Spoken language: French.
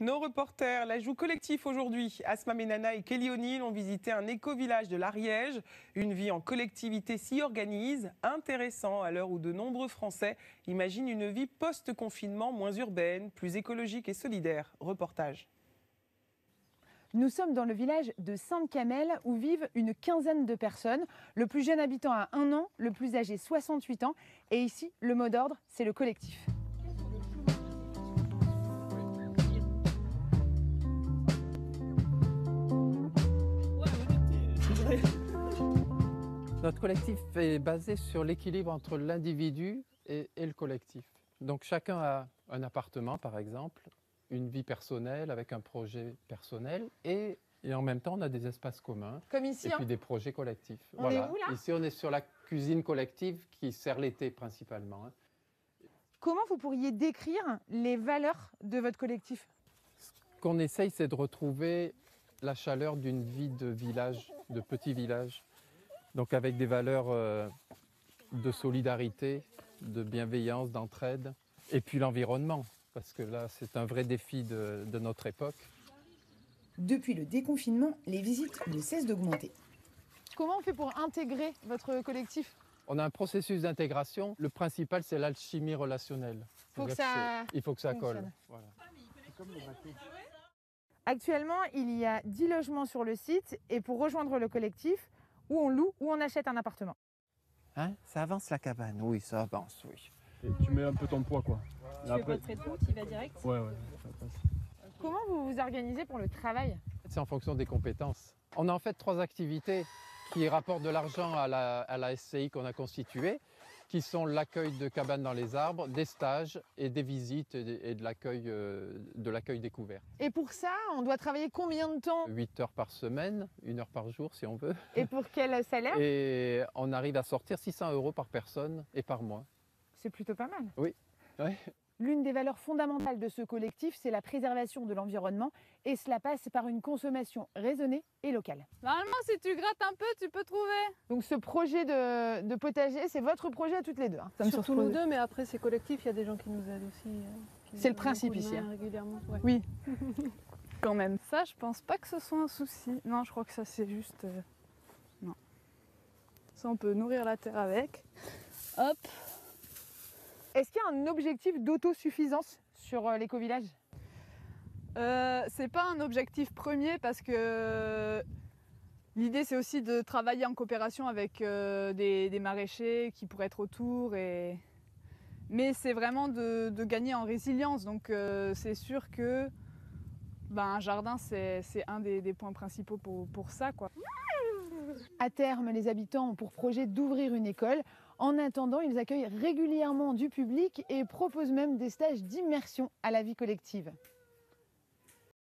Nos reporters, l'ajout collectif aujourd'hui. Asma Menana et Kelly O'Neill ont visité un éco-village de l'Ariège. Une vie en collectivité s'y organise. Intéressant à l'heure où de nombreux Français imaginent une vie post-confinement moins urbaine, plus écologique et solidaire. Reportage. Nous sommes dans le village de Sainte-Camelle où vivent une quinzaine de personnes. Le plus jeune habitant a 1 an, le plus âgé 68 ans. Et ici, le mot d'ordre, c'est le collectif. Notre collectif est basé sur l'équilibre entre l'individu et le collectif. Donc chacun a un appartement par exemple, une vie personnelle avec un projet personnel et en même temps on a des espaces communs. Comme ici, et puis des projets collectifs. On est où là ? Ici on est sur la cuisine collective qui sert l'été principalement. Comment vous pourriez décrire les valeurs de votre collectif ? Ce qu'on essaye c'est de retrouver la chaleur d'une vie de village, de petit village. Donc avec des valeurs de solidarité, de bienveillance, d'entraide, et puis l'environnement, parce que là c'est un vrai défi de notre époque. Depuis le déconfinement, les visites ne cessent d'augmenter. Comment on fait pour intégrer votre collectif ? On a un processus d'intégration, le principal c'est l'alchimie relationnelle. Il faut que ça colle. Voilà. Actuellement, il y a 10 logements sur le site et pour rejoindre le collectif, ou on loue ou on achète un appartement. Hein ? Ça avance la cabane, oui, ça avance, oui. Et tu mets un peu ton poids, quoi. Tu fais pas de trait de route, il va direct. Ouais, ça passe. Comment vous vous organisez pour le travail ? C'est en fonction des compétences. On a en fait 3 activités qui rapportent de l'argent à la SCI qu'on a constituée, qui sont l'accueil de cabanes dans les arbres, des stages et des visites et de l'accueil découvert. Et pour ça, on doit travailler combien de temps ? 8 heures par semaine, 1 heure par jour si on veut. Et pour quel salaire ? Et on arrive à sortir 600 € par personne et par mois. C'est plutôt pas mal. Oui. Ouais. L'une des valeurs fondamentales de ce collectif, c'est la préservation de l'environnement et cela passe par une consommation raisonnée et locale. Normalement, si tu grattes un peu, tu peux trouver. Donc ce projet de potager, c'est votre projet à toutes les deux. Hein. Surtout nous deux, mais après c'est collectif, il y a des gens qui nous aident aussi. C'est le principe ici. Hein. Régulièrement. Ouais. Oui. Quand même. Ça, je pense pas que ce soit un souci. Non, je crois que ça, c'est juste... Non. Ça, on peut nourrir la terre avec. Hop. Est-ce qu'il y a un objectif d'autosuffisance sur l'éco-village ? C'est pas un objectif premier parce que l'idée c'est aussi de travailler en coopération avec des maraîchers qui pourraient être autour. Mais c'est vraiment de gagner en résilience. Donc c'est sûr que un jardin c'est un des points principaux pour ça, quoi. À terme, les habitants ont pour projet d'ouvrir une école. En attendant, ils accueillent régulièrement du public et proposent même des stages d'immersion à la vie collective.